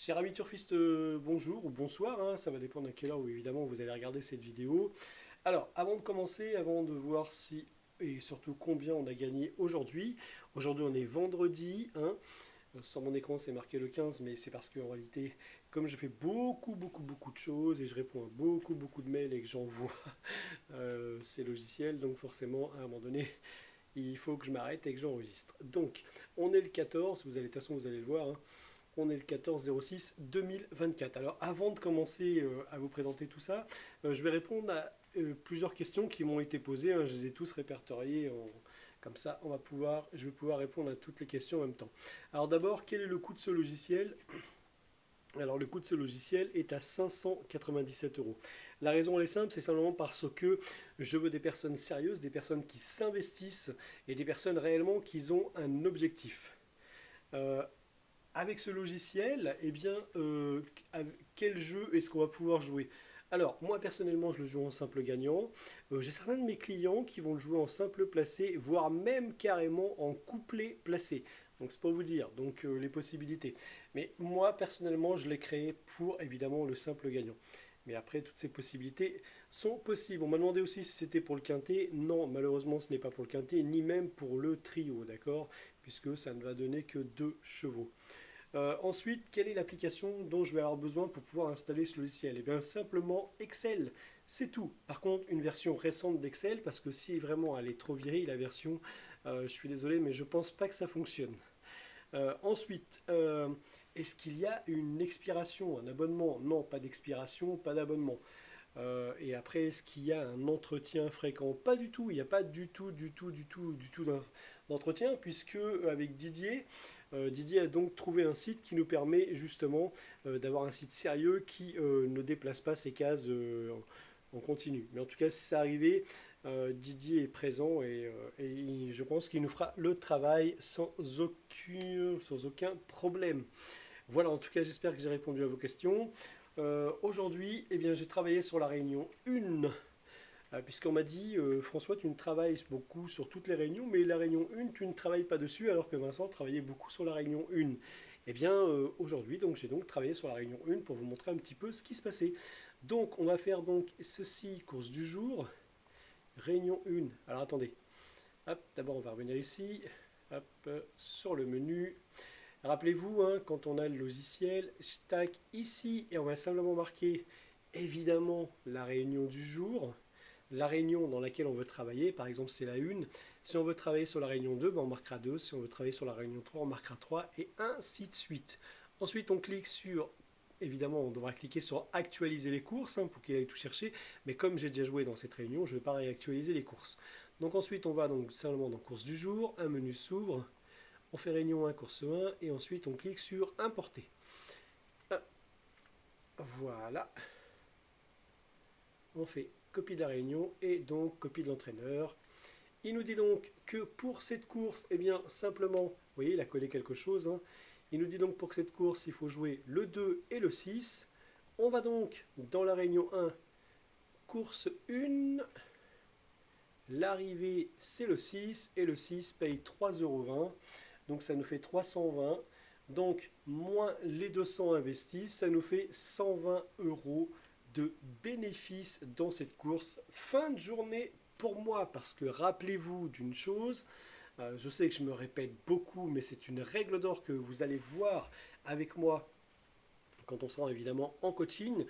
Cher ami turfiste, bonjour ou bonsoir, hein, ça va dépendre à quelle heure évidemment vous allez regarder cette vidéo. Alors, avant de commencer, avant de voir si et surtout combien on a gagné aujourd'hui, aujourd'hui on est vendredi, hein, sur mon écran c'est marqué le 15, mais c'est parce qu'en réalité, comme je fais beaucoup de choses et je réponds à beaucoup de mails et que j'envoie ces logiciels, donc forcément à un moment donné, il faut que je m'arrête et que j'enregistre. Donc, on est le 14, vous allez, de toute façon vous allez le voir, hein. On est le 14-06-2024. Alors avant de commencer à vous présenter tout ça, je vais répondre à plusieurs questions qui m'ont été posées, hein. Je les ai tous répertoriées. Comme ça, je vais pouvoir répondre à toutes les questions en même temps. Alors d'abord, quel est le coût de ce logiciel? Alors le coût de ce logiciel est à 597 euros. La raison elle est simple, c'est simplement parce que je veux des personnes sérieuses, des personnes qui s'investissent et des personnes réellement qui ont un objectif. Euh, Avec ce logiciel, eh bien, quel jeu est-ce qu'on va pouvoir jouer? Alors, moi personnellement, je le joue en simple gagnant. J'ai certains de mes clients qui vont le jouer en simple placé, voire même carrément en couplet placé. Donc, c'est pour vous dire donc les possibilités. Mais moi personnellement, je l'ai créé pour évidemment le simple gagnant. Mais après, toutes ces possibilités sont possibles. On m'a demandé aussi si c'était pour le quintet. Non, malheureusement, ce n'est pas pour le quintet, ni même pour le trio, d'accord? Puisque ça ne va donner que deux chevaux. Ensuite, quelle est l'application dont je vais avoir besoin pour pouvoir installer ce logiciel? Eh bien, simplement Excel, c'est tout. Par contre, une version récente d'Excel, parce que si vraiment elle est trop vieille, la version, je suis désolé, mais je pense pas que ça fonctionne. Ensuite, est-ce qu'il y a une expiration, un abonnement? Non, pas d'expiration, pas d'abonnement. Et après, est-ce qu'il y a un entretien fréquent? Pas du tout, il n'y a pas du tout d'entretien, puisque avec Didier, Didier a donc trouvé un site qui nous permet justement d'avoir un site sérieux qui ne déplace pas ses cases en continu. Mais en tout cas, si c'est arrivé, Didier est présent et je pense qu'il nous fera le travail sans aucun problème. Voilà, en tout cas, j'espère que j'ai répondu à vos questions. Aujourd'hui, eh bien, j'ai travaillé sur la réunion 1, puisqu'on m'a dit, François, tu ne travailles beaucoup sur toutes les réunions, mais la réunion 1, tu ne travailles pas dessus, alors que Vincent travaillait beaucoup sur la réunion 1. Eh bien, aujourd'hui, donc, j'ai donc travaillé sur la réunion 1 pour vous montrer un petit peu ce qui se passait. Donc, on va faire donc ceci, course du jour, réunion 1. Alors, attendez. Hop, d'abord, on va revenir ici. Hop, sur le menu. Rappelez-vous, hein, quand on a le logiciel, je tac ici et on va simplement marquer évidemment la réunion du jour, la réunion dans laquelle on veut travailler, par exemple c'est la 1. Si on veut travailler sur la réunion 2, ben on marquera 2. Si on veut travailler sur la réunion 3, on marquera 3 et ainsi de suite. Ensuite, on clique sur, évidemment, on devra cliquer sur actualiser les courses, hein, pour qu'il aille tout chercher. Mais comme j'ai déjà joué dans cette réunion, je ne vais pas réactualiser les courses. Donc ensuite, on va donc simplement dans course du jour, un menu s'ouvre, on fait réunion 1, course 1, et ensuite on clique sur importer. Voilà, on fait copie de la réunion et donc copie de l'entraîneur. Il nous dit donc que pour cette course, eh bien simplement, vous voyez, il a collé quelque chose, hein. Il nous dit donc pour que cette course, il faut jouer le 2 et le 6. On va donc dans la réunion 1, course 1, l'arrivée c'est le 6 et le 6 paye 3,20 €. Donc ça nous fait 320. Donc moins les 200 investis, ça nous fait 120 € de bénéfices dans cette course. Fin de journée pour moi, parce que rappelez-vous d'une chose, je sais que je me répète beaucoup, mais c'est une règle d'or que vous allez voir avec moi quand on sera évidemment en coaching.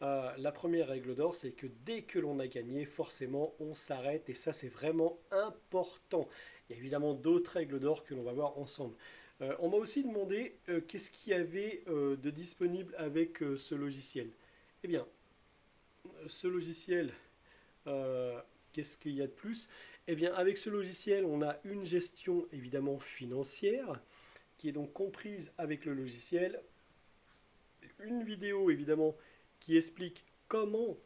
La première règle d'or, c'est que dès que l'on a gagné, forcément, on s'arrête et ça, c'est vraiment important. Il y a évidemment d'autres règles d'or que l'on va voir ensemble. On m'a aussi demandé qu'est-ce qu'il y avait de disponible avec ce logiciel. Eh bien, ce logiciel, euh, qu'est-ce qu'il y a de plus? Eh bien, avec ce logiciel, on a une gestion évidemment financière qui est donc comprise avec le logiciel, une vidéo évidemment qui explique comment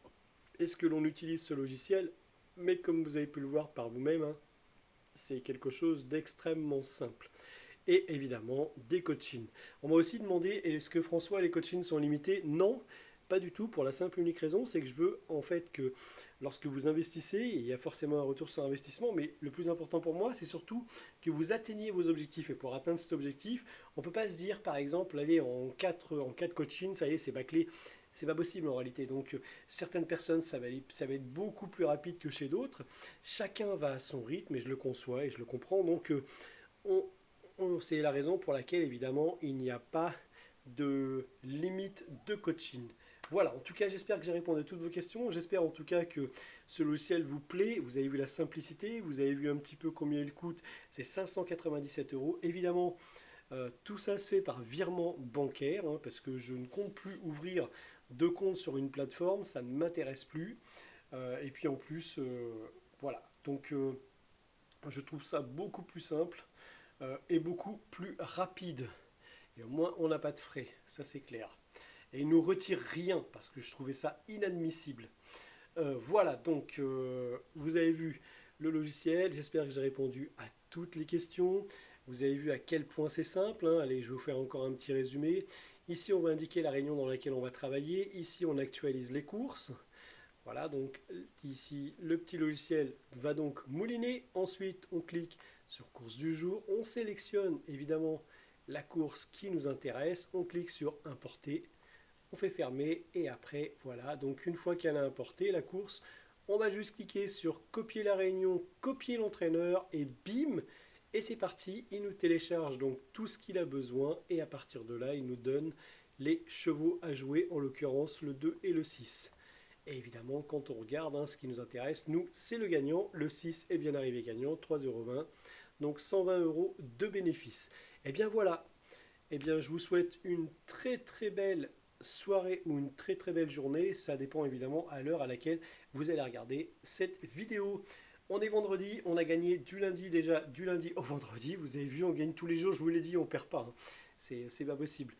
est-ce que l'on utilise ce logiciel, mais comme vous avez pu le voir par vous-même, hein, c'est quelque chose d'extrêmement simple. Et évidemment, des coachings. On m'a aussi demandé, est-ce que François, les coachings sont limités? Non, pas du tout, pour la simple et unique raison, c'est que je veux en fait que lorsque vous investissez, il y a forcément un retour sur investissement, mais le plus important pour moi, c'est surtout que vous atteigniez vos objectifs. Et pour atteindre cet objectif, on ne peut pas se dire, par exemple, allez, en 4 coaching, ça y est, c'est bâclé. C'est pas possible en réalité. Donc certaines personnes, ça va être beaucoup plus rapide que chez d'autres. Chacun va à son rythme et je le conçois et je le comprends. Donc on, c'est la raison pour laquelle évidemment il n'y a pas de limite de coaching. Voilà, en tout cas j'espère que j'ai répondu à toutes vos questions, j'espère en tout cas que ce logiciel vous plaît, vous avez vu la simplicité, vous avez vu un petit peu combien il coûte, c'est 597 euros. Évidemment, tout ça se fait par virement bancaire, hein, parce que je ne compte plus ouvrir de compte sur une plateforme, ça ne m'intéresse plus. Et puis en plus, voilà, donc je trouve ça beaucoup plus simple et beaucoup plus rapide. Et au moins, on n'a pas de frais, ça c'est clair. Et il ne nous retire rien, parce que je trouvais ça inadmissible. Voilà, donc vous avez vu le logiciel, j'espère que j'ai répondu à toutes les questions. Vous avez vu à quel point c'est simple, hein. Allez, je vais vous faire encore un petit résumé. Ici, on va indiquer la réunion dans laquelle on va travailler. Ici, on actualise les courses. Voilà, donc ici, le petit logiciel va donc mouliner. Ensuite, on clique sur course du jour. On sélectionne évidemment la course qui nous intéresse. On clique sur importer. On fait fermer et après, voilà. Donc une fois qu'elle a importé la course, on va juste cliquer sur copier la réunion, copier l'entraîneur et bim. Et c'est parti, il nous télécharge donc tout ce qu'il a besoin et à partir de là, il nous donne les chevaux à jouer, en l'occurrence le 2 et le 6. Et évidemment, quand on regarde, hein, ce qui nous intéresse, nous, c'est le gagnant. Le 6 est bien arrivé gagnant, 3,20 €. Donc 120 € de bénéfice. Et bien voilà. Eh bien, je vous souhaite une très très belle soirée ou une très très belle journée. Ça dépend évidemment à l'heure à laquelle vous allez regarder cette vidéo. On est vendredi, on a gagné du lundi déjà, du lundi au vendredi. Vous avez vu, on gagne tous les jours, je vous l'ai dit, on perd pas, hein. C'est pas possible.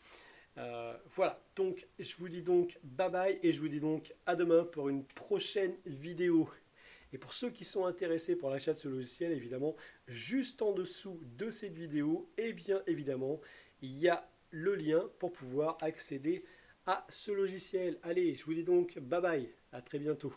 Voilà, donc je vous dis donc bye bye et je vous dis donc à demain pour une prochaine vidéo. Et pour ceux qui sont intéressés pour l'achat de ce logiciel, évidemment, juste en dessous de cette vidéo, et bien évidemment, il y a le lien pour pouvoir accéder à ce logiciel. Allez, je vous dis donc bye bye, à très bientôt.